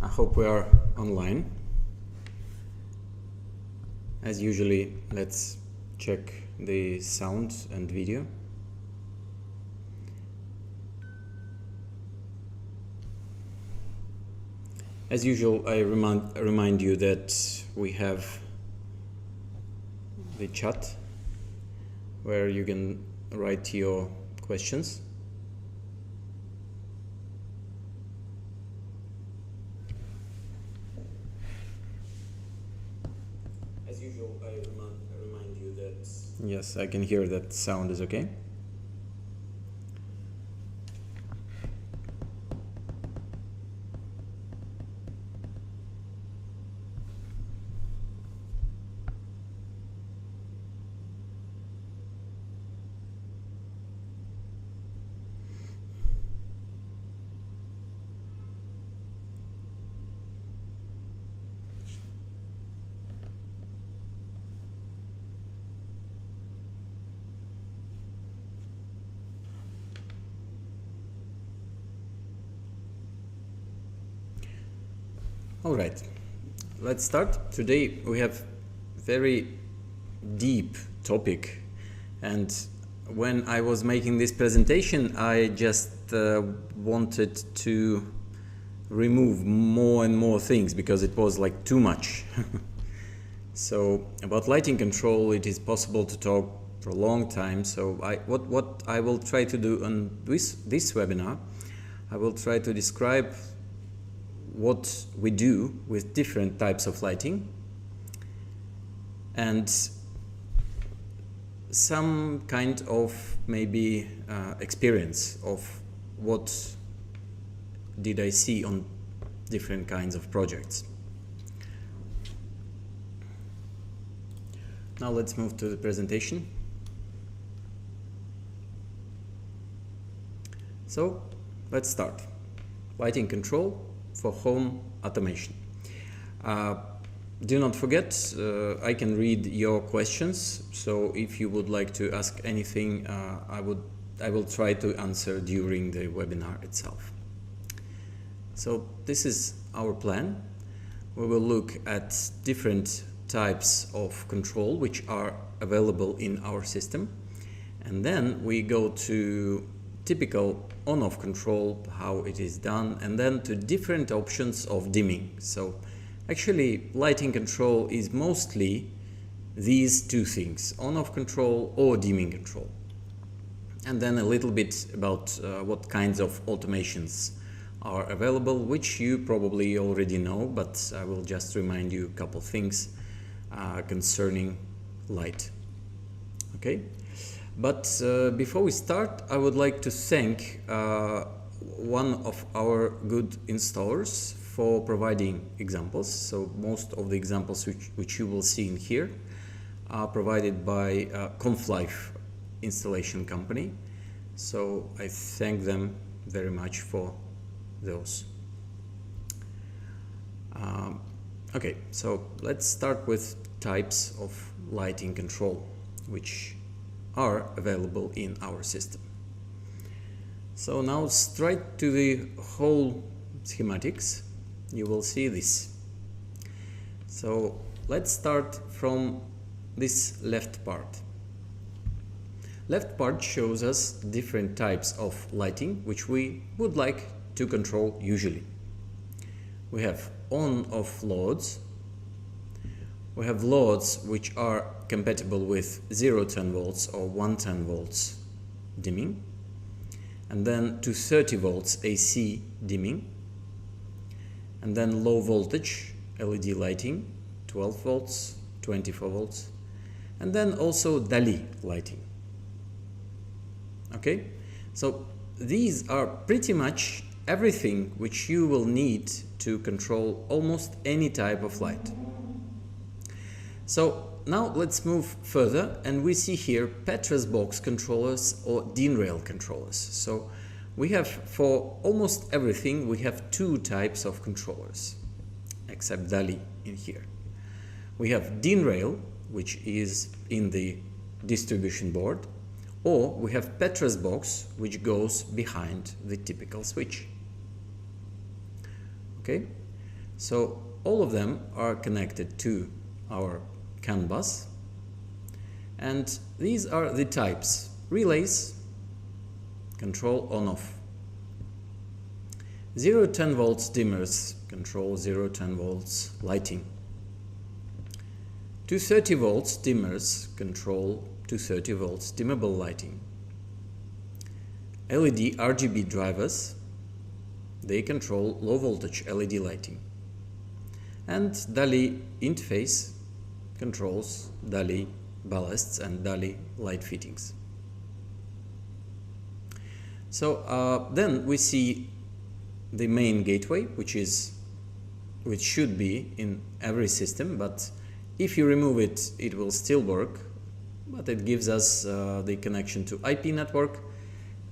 I hope we are online. As usually, let's check the sound and video. As usual, I remind you that we have the chat where you can write your questions. As usual, I remind you that... Yes, I can hear that sound is okay. All right, let's start. Today we have very deep topic, and when I was making this presentation, I just wanted to remove more and more things because it was like too much. So about lighting control, it is possible to talk for a long time. So what I will try to do on this webinar, I will try to describe what we do with different types of lighting and some kind of maybe experience of what did I see on different kinds of projects. Now let's move to the presentation. So let's start. Lighting control for home automation. Do not forget, I can read your questions, so if you would like to ask anything, I will try to answer during the webinar itself. So this is our plan. We will look at different types of control which are available in our system, and then we go to typical on-off control, how it is done, and then to different options of dimming. So actually lighting control is mostly these two things, on-off control or dimming control. And then a little bit about what kinds of automations are available, which you probably already know, but I will just remind you a couple things concerning light. Okay? But before we start, I would like to thank one of our good installers for providing examples. So most of the examples which you will see in here are provided by ConfLife installation company. So I thank them very much for those. Okay, so let's start with types of lighting control, which are available in our system. So now straight to the whole schematics, you will see this. So let's start from this left part. Left part shows us different types of lighting which we would like to control usually. We have on-off loads. We have loads which are compatible with 0-10 volts or 110 volts dimming, and then to 30 volts AC dimming, and then low voltage LED lighting, 12 volts, 24 volts, and then also Dali lighting. Okay, so these are pretty much everything which you will need to control almost any type of light. So now let's move further, and we see here Petrus box controllers or DIN rail controllers. So we have, for almost everything, we have two types of controllers, except Dali in here. We have DIN rail, which is in the distribution board, or we have Petrus box, which goes behind the typical switch. Okay, So all of them are connected to our CAN bus, and these are the types: relays, control on-off; 0-10 volts dimmers, control 0-10 volts lighting; 230 volts dimmers, control 230 volts dimmable lighting; LED RGB drivers, they control low voltage LED lighting; and Dali interface controls Dali ballasts and Dali light fittings. So then we see the main gateway, which should be in every system, but if you remove it, it will still work. But it gives us the connection to IP network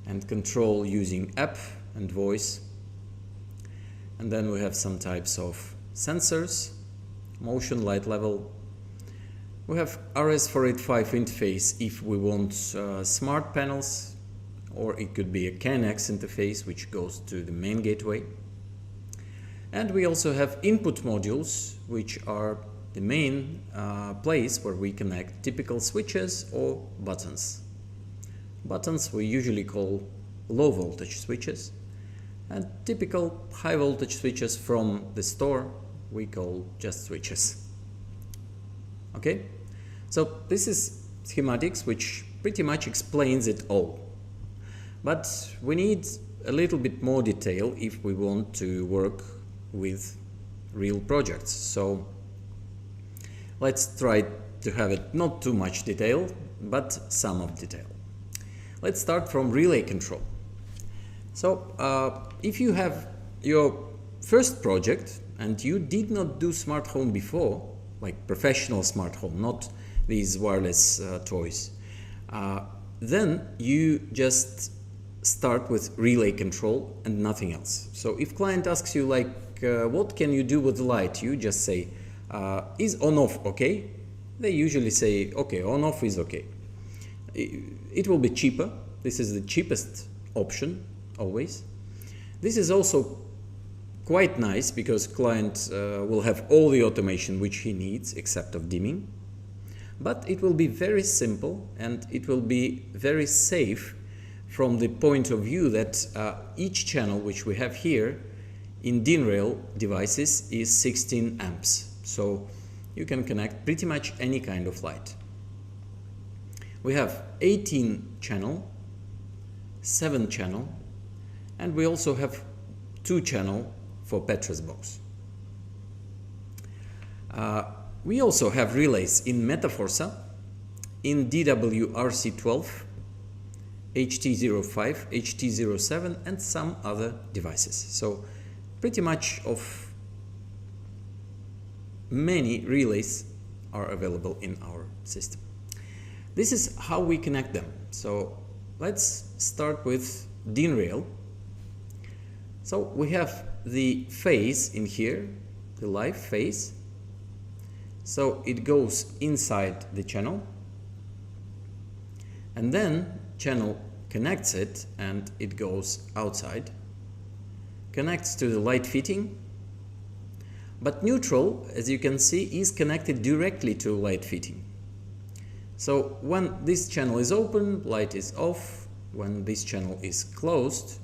and control using app and voice. And then we have some types of sensors, motion, light level. We have RS485 interface if we want smart panels, or it could be a CAN-X interface which goes to the main gateway. And we also have input modules, which are the main place where we connect typical switches or buttons. Buttons we usually call low voltage switches, and typical high voltage switches from the store we call just switches. Okay, so this is schematics which pretty much explains it all, but we need a little bit more detail if we want to work with real projects. So let's try to have it not too much detail, but some of detail. Let's start from relay control. So if you have your first project and you did not do smart home before, like professional smart home, not these wireless toys, then you just start with relay control and nothing else. So if client asks you like, what can you do with the light? You just say, is on-off okay? They usually say, okay, on-off is okay. It will be cheaper. This is the cheapest option, always. This is also quite nice because client will have all the automation which he needs except of dimming. But it will be very simple and it will be very safe from the point of view that each channel which we have here in DIN-rail devices is 16 amps. So you can connect pretty much any kind of light. We have 18 channel, 7 channel, and we also have 2 channel for Petra's box. We also have relays in Metaforsa, in DWRC12, HT05, HT07, and some other devices. So pretty much of many relays are available in our system. This is how we connect them. So let's start with DIN-rail. So we have the phase in here, the live phase. So it goes inside the channel, and then channel connects it and it goes outside, connects to the light fitting. But neutral, as you can see, is connected directly to light fitting. So when this channel is open, light is off. When this channel is closed,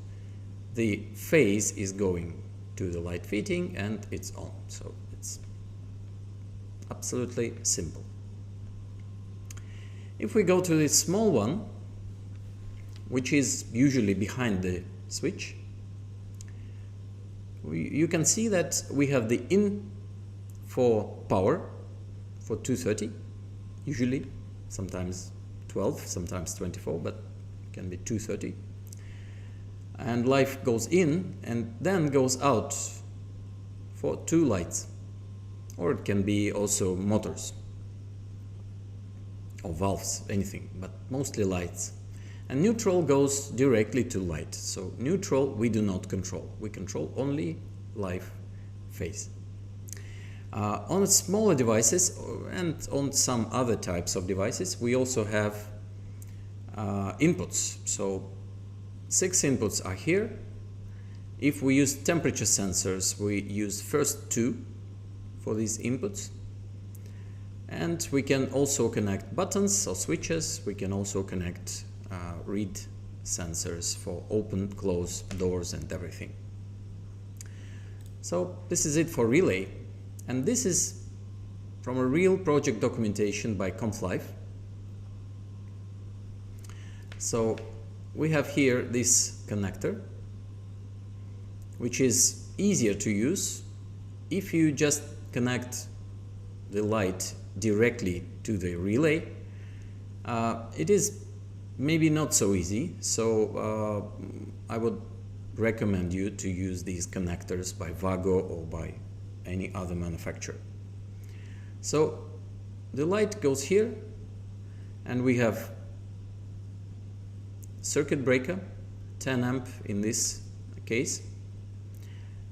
the phase is going to the light fitting and it's on. So it's absolutely simple. If we go to this small one, which is usually behind the switch, you can see that we have the in for power for 230, usually, sometimes 12, sometimes 24, but it can be 230. And light goes in and then goes out for 2 lights, or it can be also motors or valves, anything, but mostly lights. And neutral goes directly to light. So neutral we do not control. We control only live phase. On smaller devices and on some other types of devices, we also have inputs. So 6 inputs are here. If we use temperature sensors, we use first 2 for these inputs. And we can also connect buttons or switches. We can also connect read sensors for open, close doors and everything. So this is it for relay. And this is from a real project documentation by ConfLife. So we have here this connector, which is easier to use if you just connect the light directly to the relay. It is maybe not so easy, so I would recommend you to use these connectors by Vago or by any other manufacturer. So the light goes here, and we have circuit breaker, 10 amp in this case,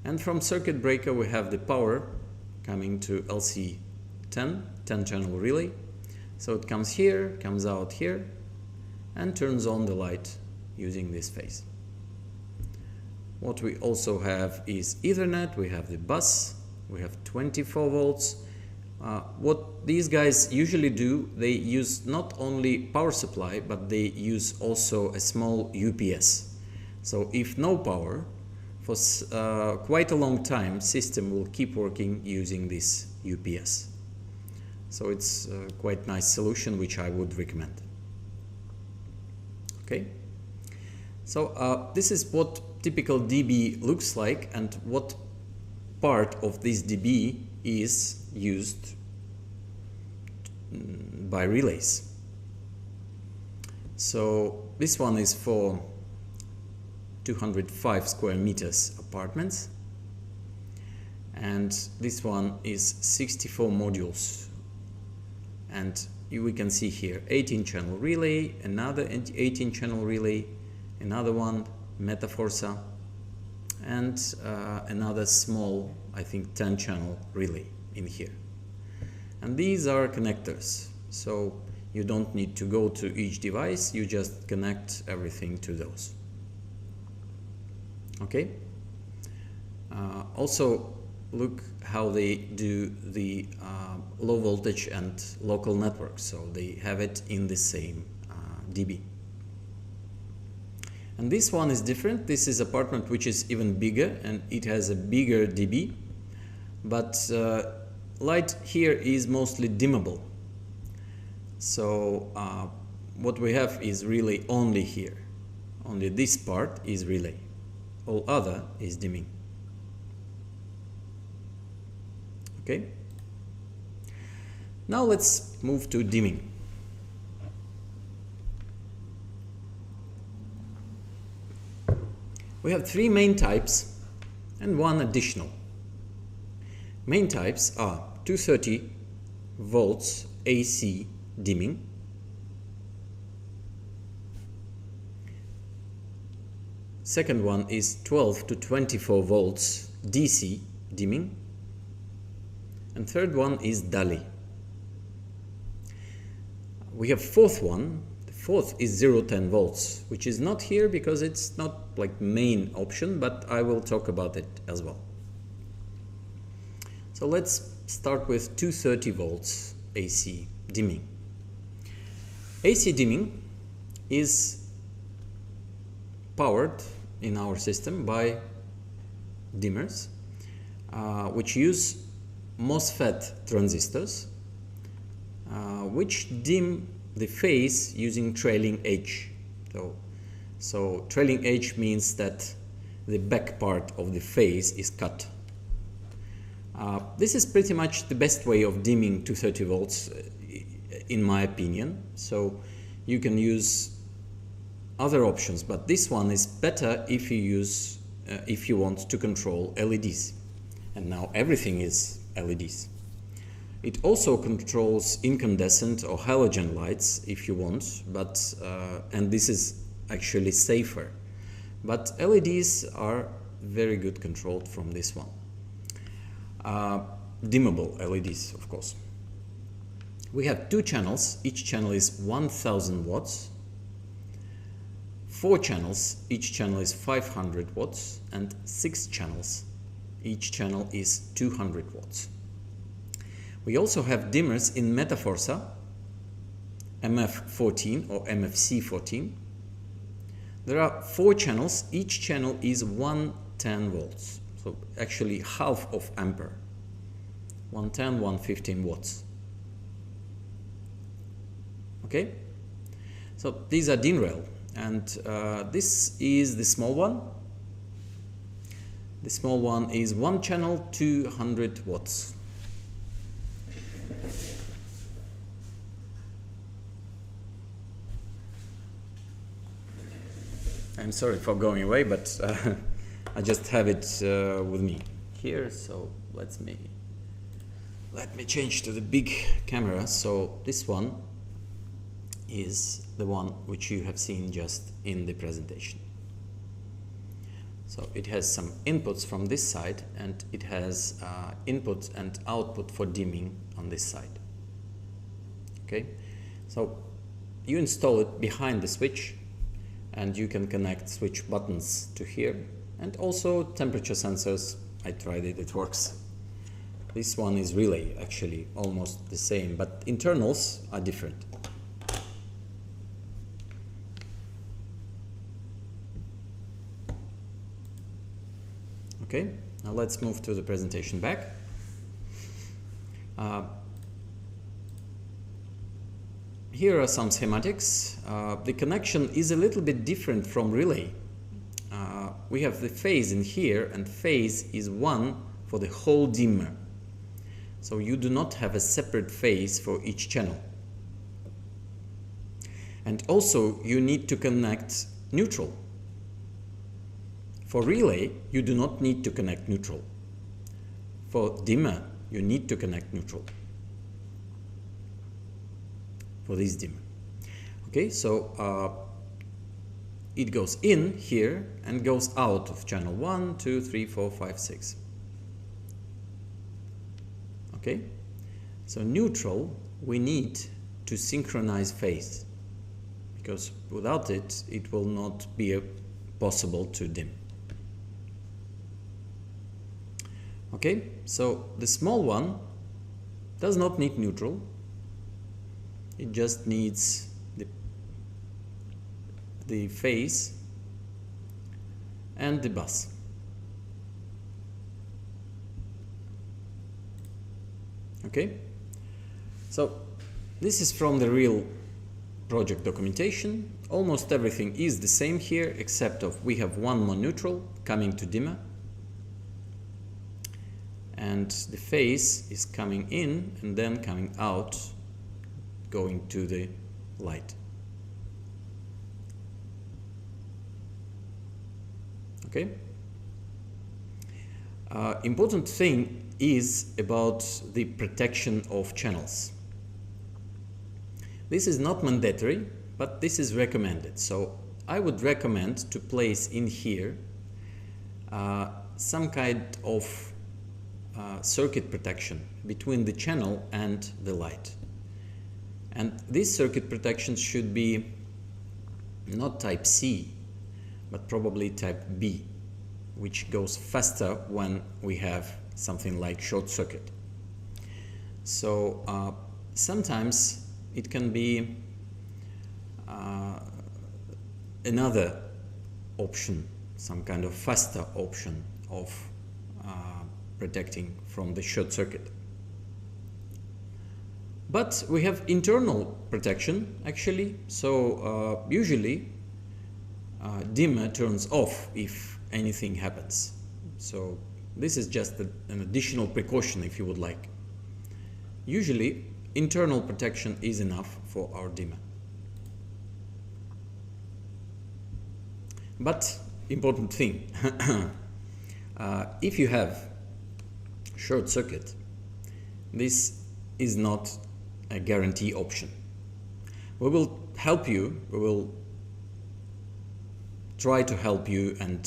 and from circuit breaker we have the power coming to LC10 10-channel relay. So it comes here, comes out here, and turns on the light using this phase. What we also have is Ethernet. We have the bus, we have 24 volts. What these guys usually do, they use not only power supply, but they use also a small UPS. So if no power, for quite a long time, system will keep working using this UPS. So it's a quite nice solution, which I would recommend. Okay. So this is what typical DB looks like, and what part of this DB is used by relays. So this one is for 205 square meters apartments, and this one is 64 modules, and we can see here 18 channel relay, another 18 channel relay, another one Metaforsa, and another small, I think 10 channel relay in here. And these are connectors, so you don't need to go to each device, you just connect everything to those. Okay. Also look how they do the low voltage and local network, so they have it in the same DB. And this one is different. This is apartment which is even bigger, and it has a bigger DB, but light here is mostly dimmable. So what we have is relay only here. Only this part is relay. All other is dimming. Okay. Now let's move to dimming. We have 3 main types and 1 additional. Main types are 230 volts AC dimming, second one is 12 to 24 volts DC dimming, and third one is Dali. We have fourth one. The fourth is 0-10 volts, which is not here because it's not like main option, but I will talk about it as well. So let's start with 230 volts AC dimming. AC dimming is powered in our system by dimmers, which use MOSFET transistors, which dim the phase using trailing edge. So trailing edge means that the back part of the phase is cut. This is pretty much the best way of dimming 230 volts in my opinion. So you can use other options, but this one is better if you use if you want to control LEDs. And now everything is LEDs. It also controls incandescent or halogen lights if you want, but and this is actually safer. But LEDs are very good controlled from this one. Dimmable LEDs, of course. We have 2 channels. Each channel is 1000 watts. 4 channels, each channel is 500 watts, and 6 channels, each channel is 200 watts. We also have dimmers in Metaforsa, MF14 or MFC14. There are 4 channels, each channel is 110 volts, so actually half of ampere, 110, 115 watts. Okay, so these are DIN rail, and this is the small one. The small one is 1 channel, 200 watts. I'm sorry for going away, but I just have it with me here, so let me change to the big camera. So this one is the one which you have seen just in the presentation. So it has some inputs from this side, and it has input and output for dimming on this side. Okay, so you install it behind the switch, and you can connect switch buttons to here, and also temperature sensors. I tried it, it works. This one is relay, actually almost the same, but internals are different. Okay, now let's move to the presentation back. Here are some schematics. The connection is a little bit different from relay. We have the phase in here, and phase is 1 for the whole dimmer. So you do not have a separate phase for each channel. And also you need to connect neutral. For relay, you do not need to connect neutral. For dimmer, you need to connect neutral. For this dimmer. Okay, so it goes in here and goes out of channel 1, 2, 3, 4, 5, 6. Okay, so neutral, we need to synchronize phase, because without it, it will not be possible to dim. Okay, so the small one does not need neutral. It just needs the phase and the bus. Okay, so this is from the real project documentation. Almost everything is the same here, except of we have one more neutral coming to dimmer, and the phase is coming in and then coming out, going to the light. Okay. Important thing is about the protection of channels. This is not mandatory, but this is recommended. So I would recommend to place in here some kind of circuit protection between the channel and the light. And this circuit protection should be not type C, but probably type B, which goes faster when we have something like short circuit. So sometimes it can be another option, some kind of faster option of protecting from the short circuit. But we have internal protection actually, so usually dimmer turns off if anything happens. So this is just an additional precaution if you would like. Usually internal protection is enough for our dimmer. But important thing, if you have short circuit, this is not a guarantee option. We will help you, we will try to help you, and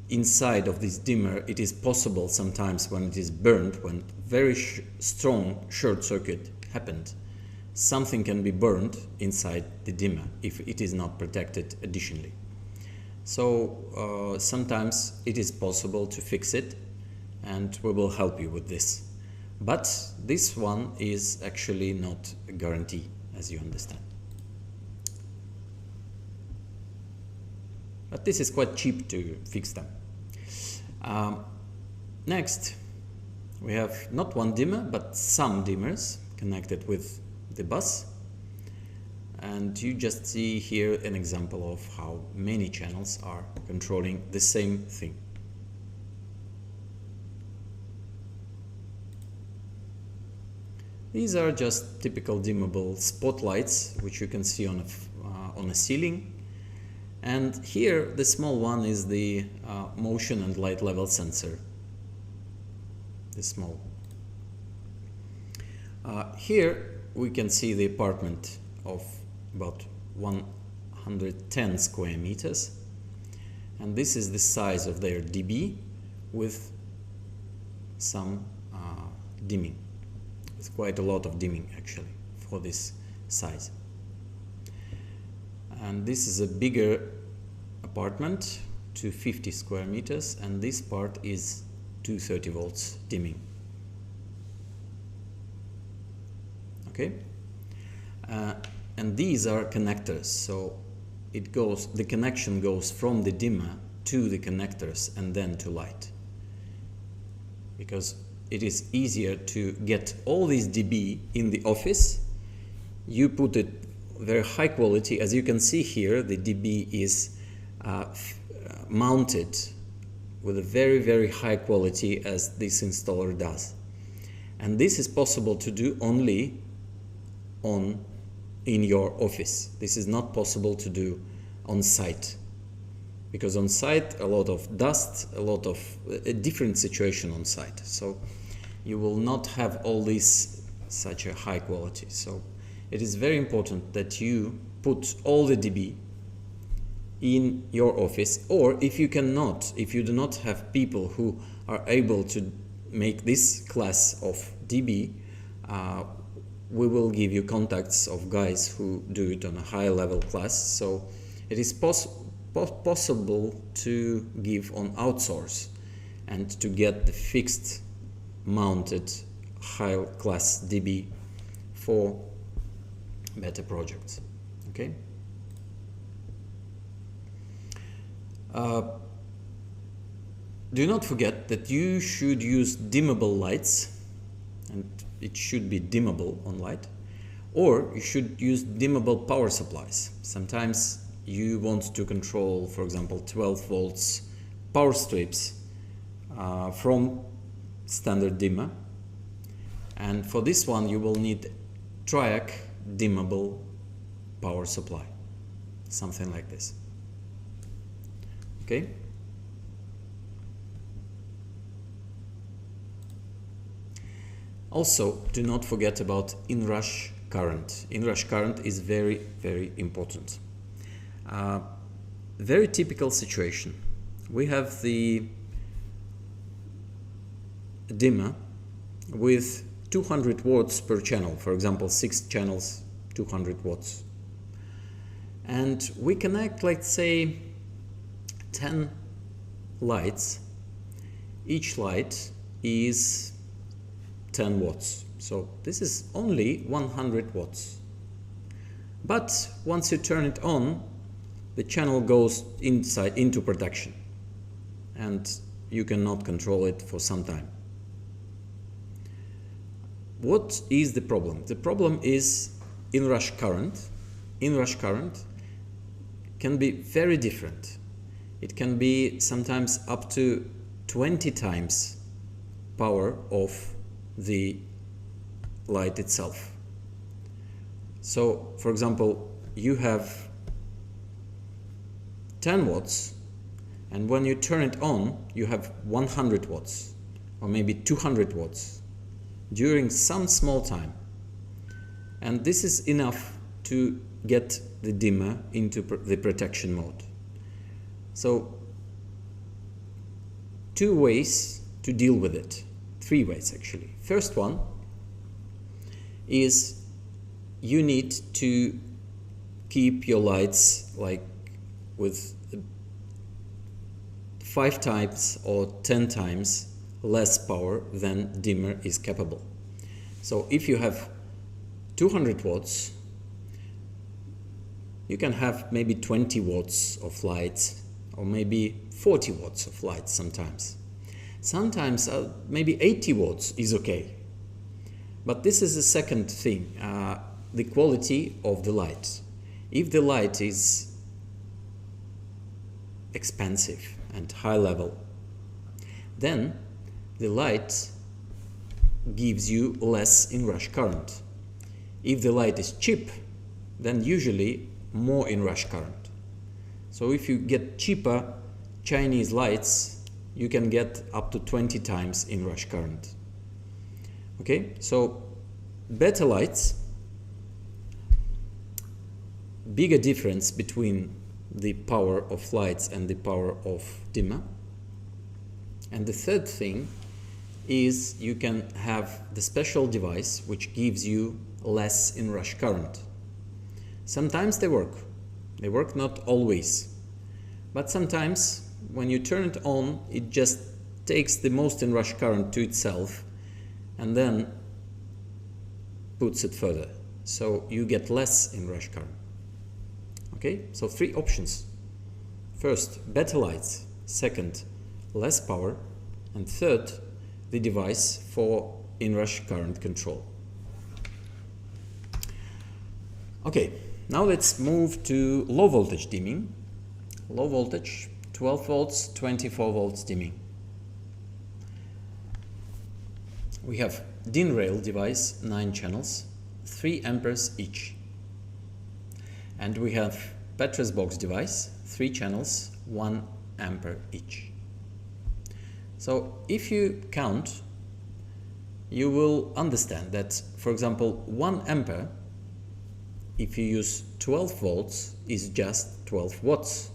inside of this dimmer it is possible sometimes when it is burned, when very strong short circuit happened, something can be burned inside the dimmer if it is not protected additionally. So sometimes it is possible to fix it, and we will help you with this. But this one is actually not a guarantee, as you understand. But this is quite cheap to fix them. Next, we have not one dimmer, but some dimmers connected with the bus. And you just see here an example of how many channels are controlling the same thing. These are just typical dimmable spotlights, which you can see on a ceiling. And here the small one is the motion and light level sensor. The small. Here we can see the apartment of about 110 square meters, and this is the size of their dB with some dimming. It's quite a lot of dimming actually for this size. And this is a bigger apartment, 250 square meters, and this part is 230 volts dimming. Okay, and these are connectors, so the connection goes from the dimmer to the connectors and then to light, because it is easier to get all these dB in the office. You put it very high quality. As you can see here, the dB is mounted with a very, very high quality, as this installer does. And this is possible to do only in your office. This is not possible to do on site, because on site a lot of dust, a different situation on site. So you will not have all this such a high quality. So it is very important that you put all the dB in your office, or if you do not have people who are able to make this class of dB, we will give you contacts of guys who do it on a high level class. So it is possible to give on outsource and to get the fixed mounted high class dB for better projects. Okay. Do not forget that you should use dimmable lights, and it should be dimmable on light, or you should use dimmable power supplies. Sometimes you want to control, for example, 12 volts power strips from standard dimmer, and for this one you will need triac dimmable power supply, something like this. Okay. Also, do not forget about inrush current. Inrush current is very, very important. Very typical situation. We have the dimmer with 200 watts per channel, for example 6 channels, 200 watts, and we connect, let's say, 10 lights. Each light is 10 watts, so this is only 100 watts. But once you turn it on, the channel goes into protection, and you cannot control it for some time. What is the problem? The problem is inrush current. Inrush current can be very different. It can be sometimes up to 20 times power of the light itself. So, for example, you have 10 watts, and when you turn it on, you have 100 watts or maybe 200 watts during some small time. And this is enough to get the dimmer into the protection mode. So, 2 ways to deal with it. 3 ways actually. First one is you need to keep your lights like with 5 times or 10 times less power than dimmer is capable. So if you have 200 watts, you can have maybe 20 watts of light or maybe 40 watts of light sometimes. Sometimes maybe 80 watts is okay. But this is the second thing, the quality of the light. If the light is expensive and high level, then the light gives you less inrush current. If the light is cheap, then usually more inrush current. So if you get cheaper Chinese lights, you can get up to 20 times inrush current. Okay, so better lights, bigger difference between the power of lights and the power of dimmer. And the third thing is you can have the special device which gives you less inrush current. Sometimes they work not always, but sometimes when you turn it on, it just takes the most inrush current to itself and then puts it further, so you get less inrush current. Okay, so 3 options. First, better lights. Second, less power. And third, the device for inrush current control. Okay, now let's move to low voltage dimming. Low voltage, 12 volts, 24 volts dimming. We have DIN rail device, 9 channels, 3 amperes each. And we have Petrus box device, 3 channels, 1 ampere each. So if you count, you will understand that, for example, 1 ampere, if you use 12 volts, is just 12 watts.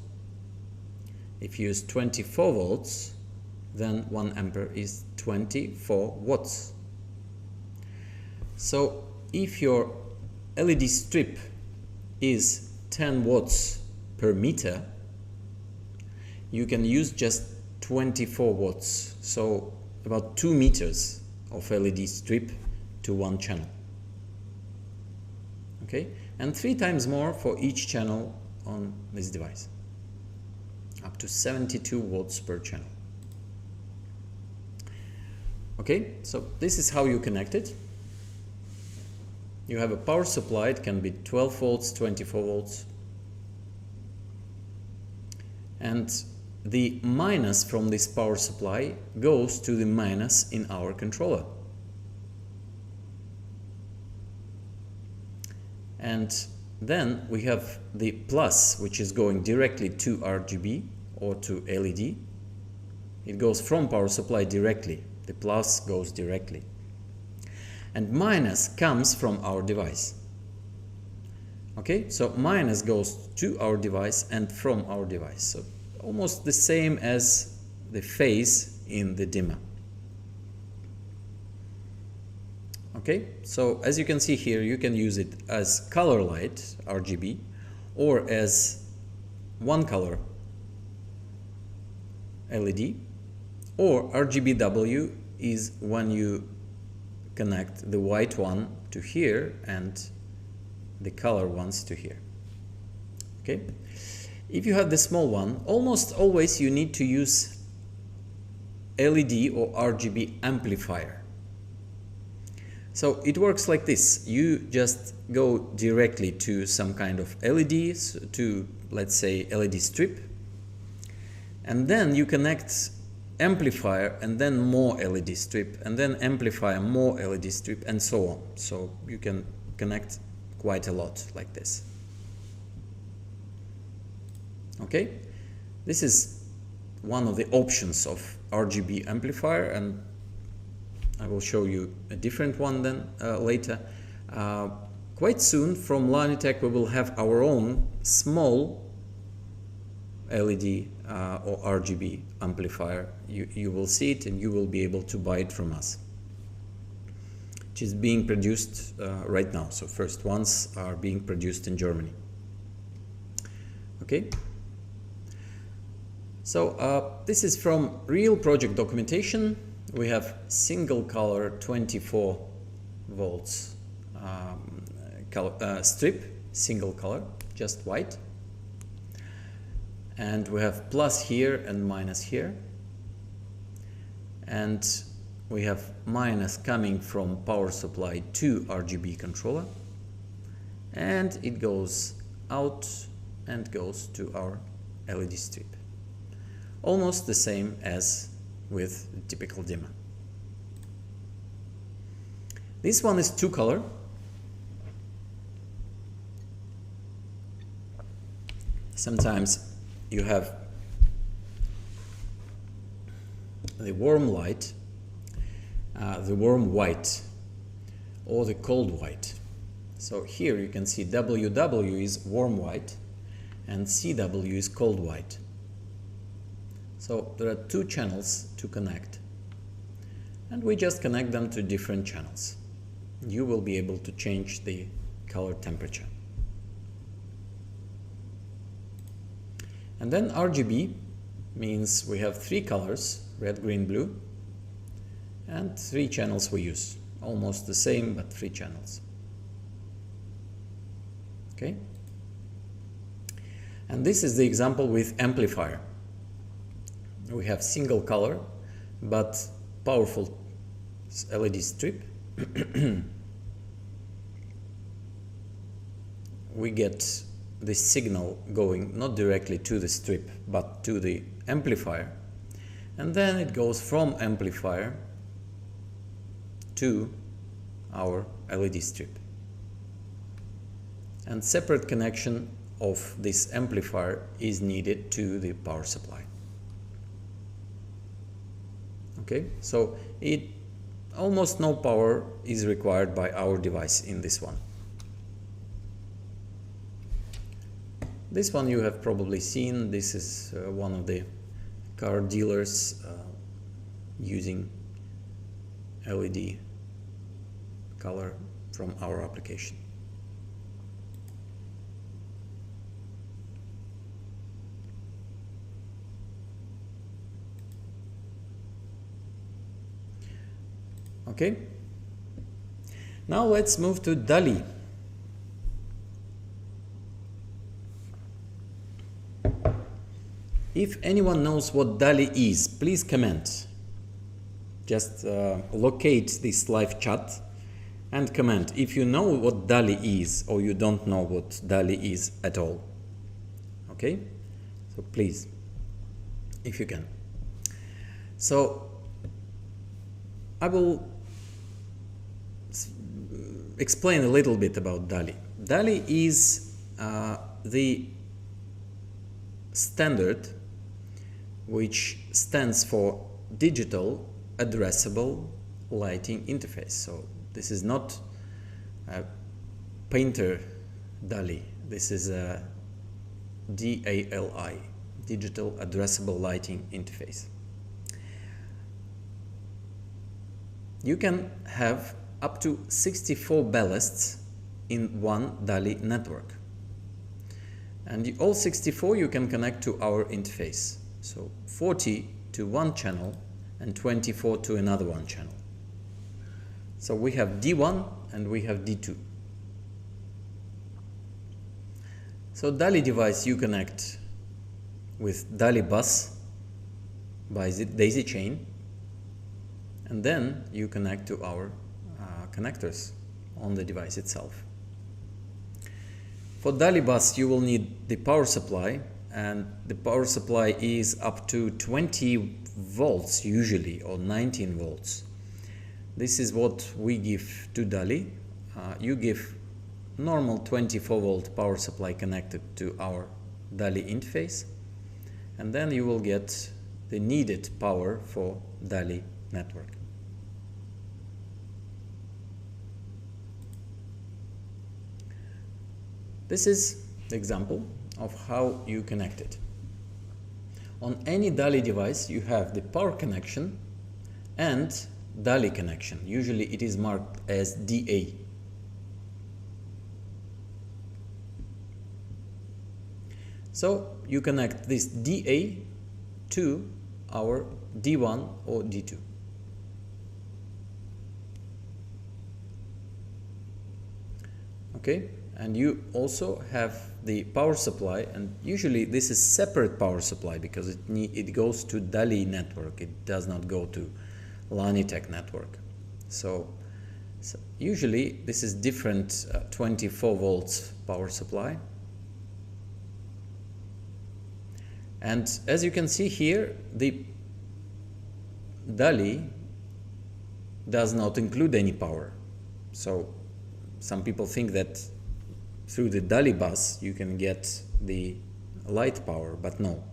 If you use 24 volts, then 1 ampere is 24 watts. So if your LED strip is 10 watts per meter, you can use just 24 watts, so about 2 meters of LED strip to 1 channel. Okay, and 3 times more for each channel on this device, up to 72 watts per channel. Okay, so this is how you connect it. You have a power supply, it can be 12 volts, 24 volts. And the minus from this power supply goes to the minus in our controller. And then we have the plus, which is going directly to RGB or to LED. It goes from power supply directly. The plus goes directly. And minus comes from our device. Okay, so minus goes to our device and from our device. So almost the same as the phase in the dimmer. Okay, so as you can see here, you can use it as color light, RGB, or as one color LED, or RGBW is when you connect the white one to here and the color ones to here. Okay, if you have the small one, almost always you need to use LED or RGB amplifier. So it works like this. You just go directly to some kind of LEDs, to let's say LED strip, and then you connect amplifier and then more LED strip and then amplifier, more LED strip, and so on. So you can connect quite a lot like this. Okay, this is one of the options of RGB amplifier, and I will show you a different one then later. Quite soon from Larnitech we will have our own small LED or RGB amplifier. You will see it and you will be able to buy it from us. is being produced right now. So first ones are being produced in Germany. Okay. So this is from real project documentation. We have single color 24 volts strip, single color, just white. And we have plus here and minus here. And we have minus coming from power supply to RGB controller. And it goes out and goes to our LED strip. Almost the same as with the typical dimmer. This one is two color. Sometimes you have the warm light, the warm white, or the cold white. So here you can see WW is warm white and CW is cold white. So there are two channels to connect, and we just connect them to different channels. You will be able to change the color temperature. And then RGB means we have three colors, red, green, blue, and three channels we use. Almost the same, but three channels. Okay? And this is the example with amplifier. We have single color, but powerful LED strip. We get the signal going not directly to the strip, but to the amplifier. And then it goes from amplifier to our LED strip. And separate connection of this amplifier is needed to the power supply. Okay, so almost no power is required by our device in this one. This one you have probably seen. This is one of the car dealers using LED color from our application. Okay, now let's move to Dali. If anyone knows what Dali is, please comment. Just locate this live chat and comment if you know what Dali is or you don't know what Dali is at all. Okay, so please, if you can. So I will explain a little bit about Dali. Dali is the standard which stands for Digital Addressable Lighting Interface. So this is not a painter Dali. This is a DALI, Digital Addressable Lighting Interface. You can have up to 64 ballasts in one Dali network. And all 64 you can connect to our interface. So 40 to one channel and 24 to another one channel. So we have D1 and we have D2. So Dali device you connect with Dali bus by daisy chain, and then you connect to our connectors on the device itself. For Dali bus you will need the power supply, and the power supply is up to 20 volts usually, or 19 volts. This is what we give to Dali. You give normal 24 volt power supply connected to our Dali interface, and then you will get the needed power for Dali network. This is the example of how you connect it. On any Dali device you have the power connection and Dali connection. Usually it is marked as DA. So you connect this DA to our D1 or D2. Okay, and you also have the power supply, and usually this is separate power supply because it goes to Dali network. It does not go to Larnitech network. So usually this is different 24 volts power supply. And as you can see here, the Dali does not include any power. So some people think that through the Dali bus you can get the light power, but no.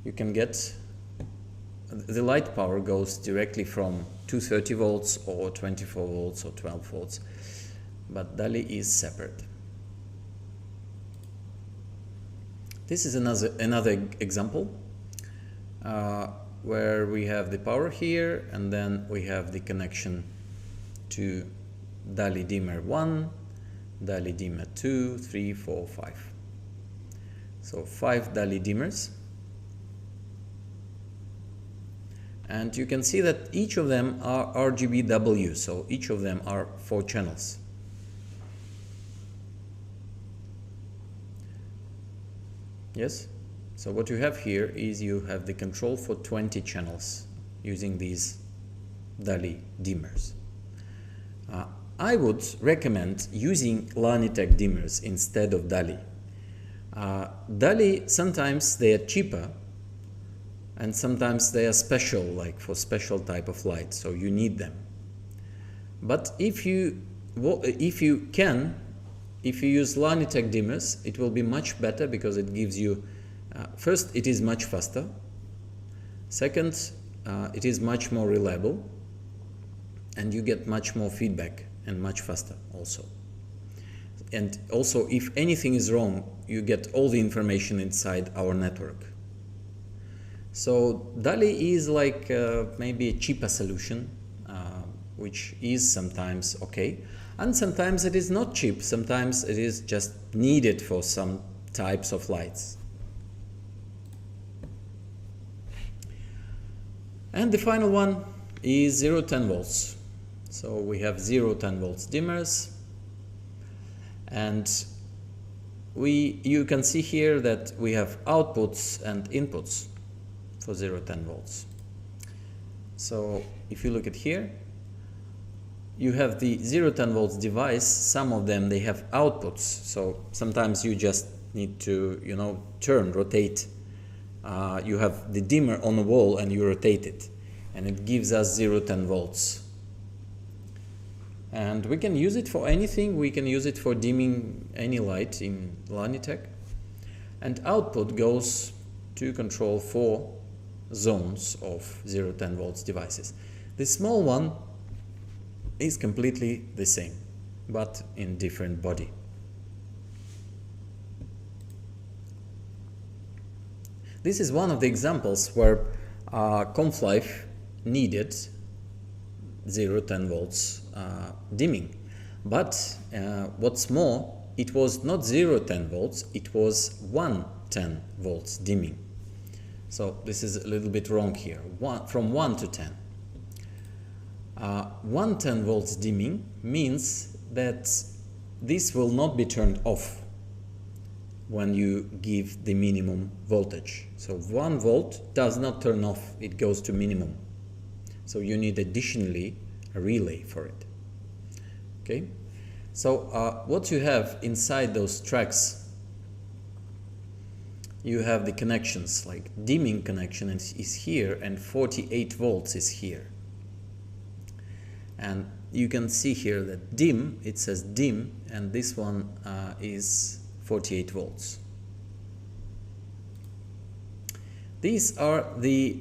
You can get the light power goes directly from 230 volts or 24 volts or 12 volts, but Dali is separate. This is another example where we have the power here, and then we have the connection to Dali dimmer 1, Dali dimmer 2, 3, 4, 5. So 5 Dali dimmers. And you can see that each of them are RGBW, so each of them are 4 channels. Yes? So what you have here is you have the control for 20 channels using these Dali dimmers. I would recommend using Larnitech dimmers instead of Dali. Dali, sometimes they are cheaper and sometimes they are special, like for special type of light, so you need them. But if you use Larnitech dimmers, it will be much better because it gives you, first, it is much faster. Second, it is much more reliable, and you get much more feedback and much faster also. And also, if anything is wrong, you get all the information inside our network. So Dali is like maybe a cheaper solution, which is sometimes okay. And sometimes it is not cheap, sometimes it is just needed for some types of lights. And the final one is 0 10 volts. So we have 0 10 volts dimmers, and you can see here that we have outputs and inputs for 0 10 volts. So if you look at here, you have the 0 10 volts device. Some of them, they have outputs, so sometimes you just need to, rotate. You have the dimmer on the wall and you rotate it, and it gives us 0 10 volts. And we can use it for anything. We can use it for dimming any light in Larnitech. And output goes to control 4 zones of 0 10 volts devices. The small one is completely the same, but in different body. This is one of the examples where ComfLife needed 0 10 volts dimming. But what's more, it was not 0 10 volts, it was 1 10 volts dimming. So this is a little bit wrong here, from 1 to 10. 1 10 volts dimming means that this will not be turned off when you give the minimum voltage. So 1 volt does not turn off, it goes to minimum. So you need additionally a relay for it. Okay, so what you have inside those tracks, you have the connections, like dimming connection is here and 48 volts is here. And you can see here that dim, it says dim, and this one is 48 volts. These are the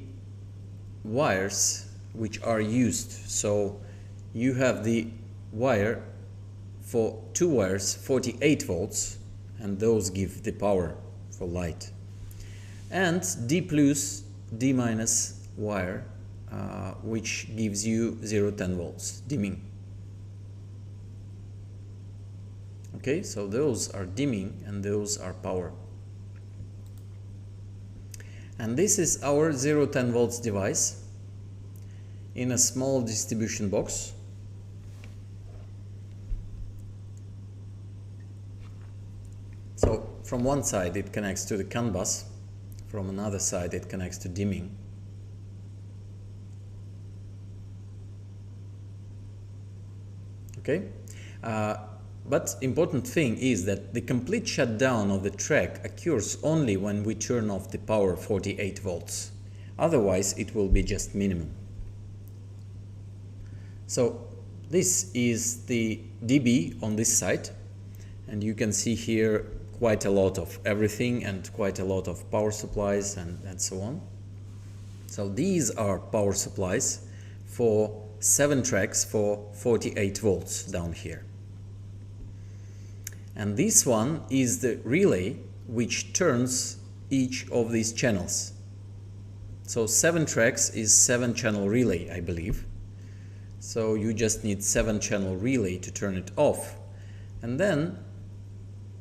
wires which are used. So you have the wire for 2 wires 48 volts, and those give the power for light. And D plus, D minus wire which gives you 0-10 volts dimming. Okay, so those are dimming and those are power. And this is our 0-10 volts device in a small distribution box. So from one side it connects to the CAN bus, from another side it connects to dimming. Okay, but important thing is that the complete shutdown of the track occurs only when we turn off the power 48 volts. Otherwise it will be just minimum. So this is the dB on this side, and you can see here quite a lot of everything and quite a lot of power supplies and so on. So these are power supplies for 7 tracks for 48 volts down here. And this one is the relay which turns each of these channels. So 7 tracks is 7-channel relay, I believe. So you just need 7-channel relay to turn it off. And then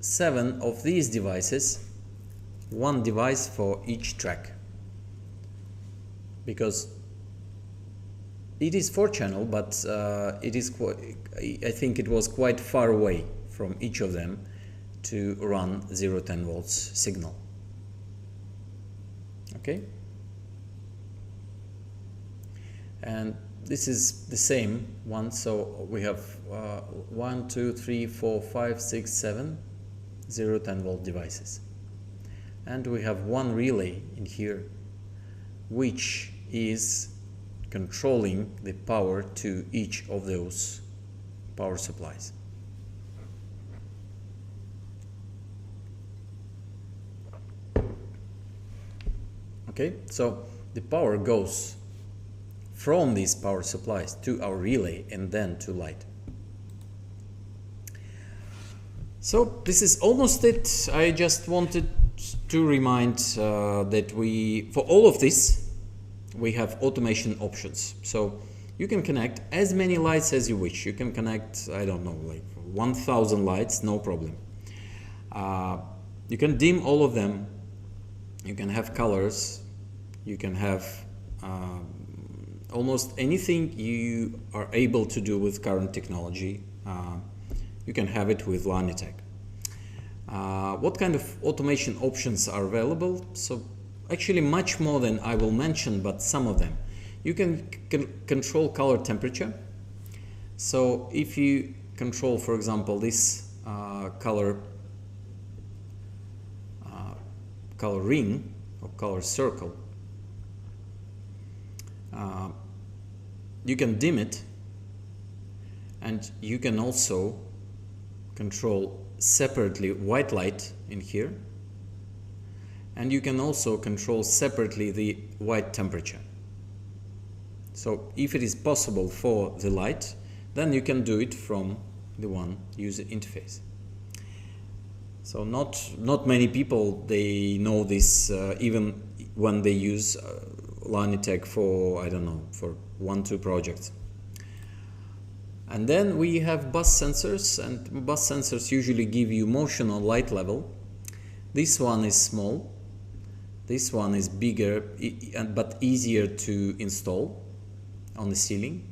7 of these devices, 1 device for each track. Because it is 4-channel, but it is I think it was quite far away from each of them to run 0-10 volts signal. Okay? And this is the same one, so we have 1, 2, 3, 4, 5, 6, 7 0-10 volt devices. And we have one relay in here which is controlling the power to each of those power supplies. Okay, so the power goes from these power supplies to our relay and then to light. So this is almost it. I just wanted to remind that for all of this, we have automation options. So you can connect as many lights as you wish. You can connect, I don't know, like 1000 lights, no problem. You can dim all of them. You can have colors. You can have almost anything you are able to do with current technology. You can have it with Larnitech. What kind of automation options are available? So actually much more than I will mention, but some of them. You can control color temperature. So if you control, for example, this color ring or color circle, you can dim it, and you can also control separately white light in here, and you can also control separately the white temperature. So if it is possible for the light, then you can do it from the one user interface. So not many people, they know this even when they use Larnitech for, I don't know, for 1-2 projects. And then we have bus sensors, and bus sensors usually give you motion or light level. This one is small, this one is bigger but easier to install on the ceiling.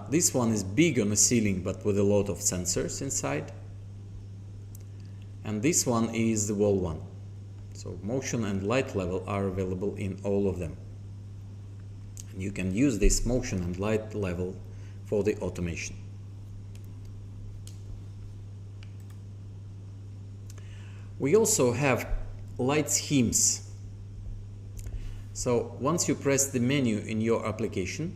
This one is big on the ceiling but with a lot of sensors inside. And this one is the wall one. So motion and light level are available in all of them. And you can use this motion and light level for the automation. We also have light schemes. So once you press the menu in your application,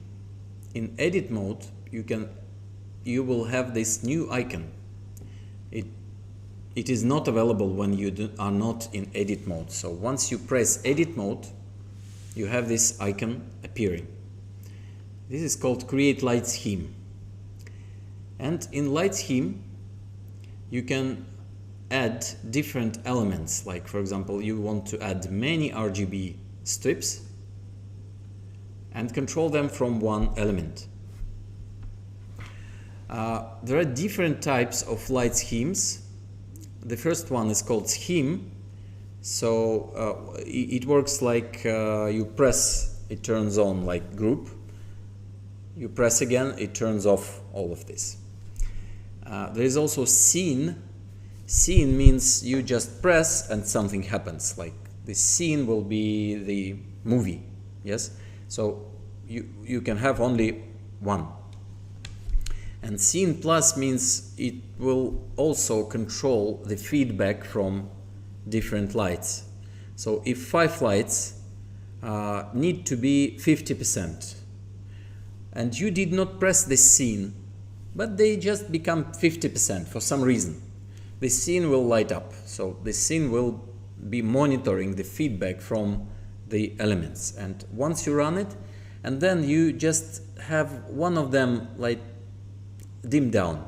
in edit mode you will have this new icon. It is not available when you are not in edit mode. So once you press edit mode, you have this icon appearing. This is called Create Light Scheme. And in Light Scheme, you can add different elements. Like, for example, you want to add many RGB strips. and control them from one element. There are different types of light schemes. The first one is called scheme. So it works like you press, it turns on, like group. You press again, it turns off all of this. There is also scene. Scene means you just press and something happens. Like the scene will be the movie. Yes. So you can have only one. And scene plus means it will also control the feedback from different lights. So if 5 lights need to be 50%, and you did not press the scene, but they just become 50% for some reason, the scene will light up. So the scene will be monitoring the feedback from the elements. And once you run it, and then you just have one of them like dim down,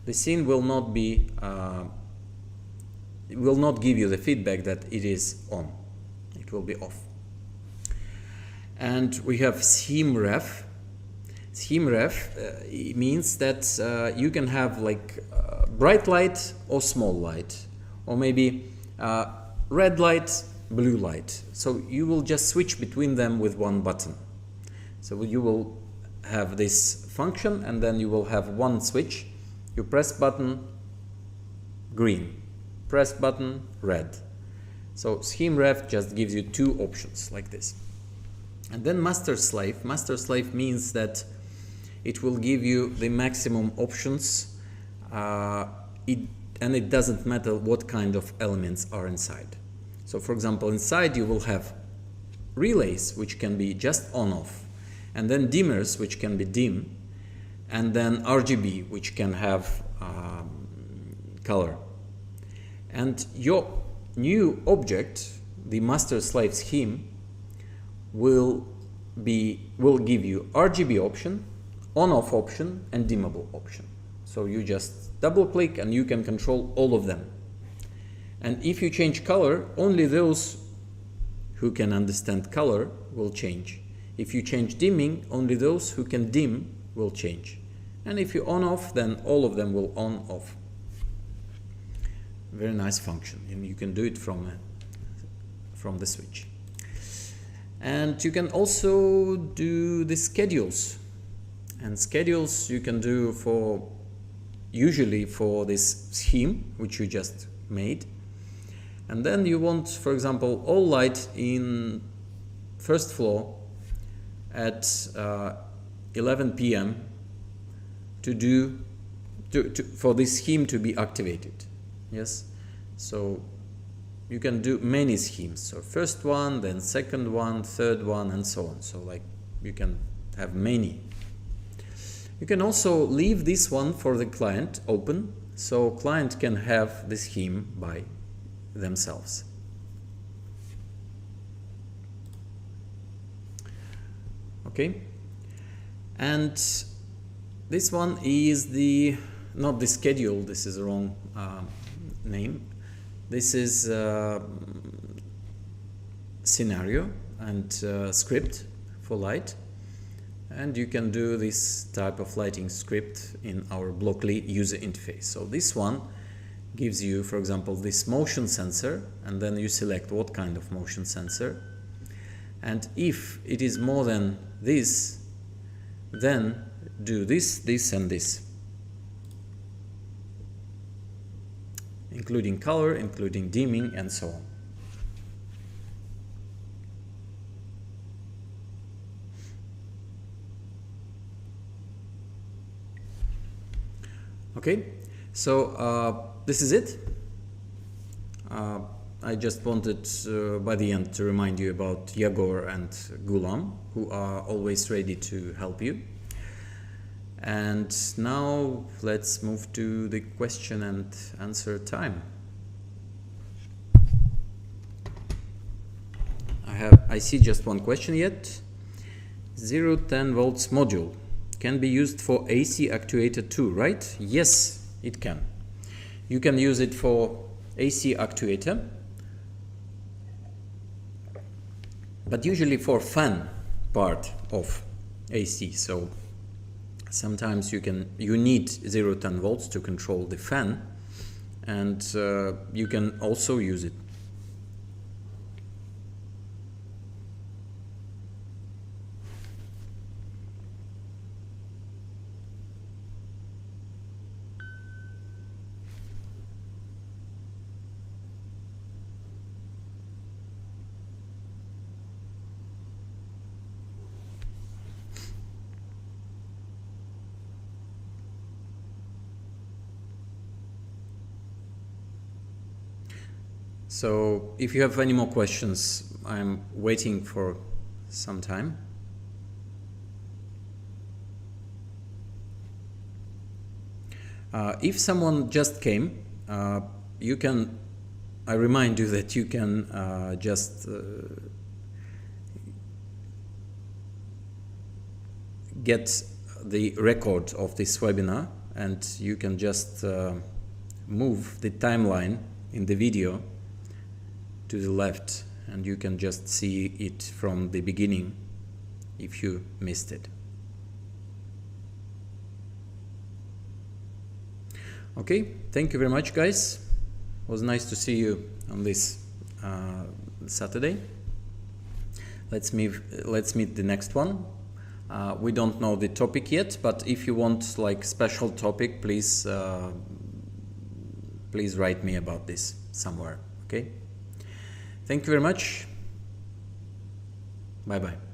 the scene will not be it will not give you the feedback that it is on. It will be off. And we have scheme ref. Scheme ref means that you can have like bright light or small light, or maybe red light, blue light. So you will just switch between them with one button. So you will have this function, and then you will have one switch. You press button, green. Press button, red. So scheme ref just gives you 2 options like this. And then master slave. Master slave means that it will give you the maximum options, and it doesn't matter what kind of elements are inside. So for example, inside you will have relays, which can be just on-off, and then dimmers, which can be dim, and then RGB, which can have color. And your new object, the master slave scheme, will give you RGB option, on-off option, and dimmable option. So you just double click and you can control all of them. And if you change color, only those who can understand color will change. If you change dimming, only those who can dim will change. And if you on-off, then all of them will on-off. Very nice function, and you can do it from the switch. And you can also do the schedules. And schedules you can do usually for this scheme, which you just made. And then you want, for example, all light in first floor at 11 p.m. for this scheme to be activated. Yes, so you can do many schemes. So first one, then second one, third one, and so on. So like you can have many. You can also leave this one for the client open, so client can have the scheme by themselves. Okay, and this one is not the schedule. This is the wrong name. This is scenario and script for light, and you can do this type of lighting script in our Blockly user interface. So this one gives you, for example, this motion sensor, and then you select what kind of motion sensor, and if it is more than this, then do this, this, and this, including color, including dimming, and so on. Okay, so this is it. I just wanted by the end to remind you about Yagor and Gulam, who are always ready to help you. And now let's move to the question and answer time. I see just one question yet. 0-10 volts module can be used for AC actuator too, right? Yes, it can. You can use it for AC actuator, but usually for fan part of AC. So sometimes you need 0 to 10 volts to control the fan, and you can also use it. So if you have any more questions, I'm waiting for some time. If someone just came, I remind you that you can just get the record of this webinar, and you can just move the timeline in the video to the left, and you can just see it from the beginning if you missed it. Okay, thank you very much, guys. It was nice to see you on this Saturday. Let's meet the next one. We don't know the topic yet, but if you want like special topic, please write me about this somewhere. Okay. Thank you very much. Bye bye.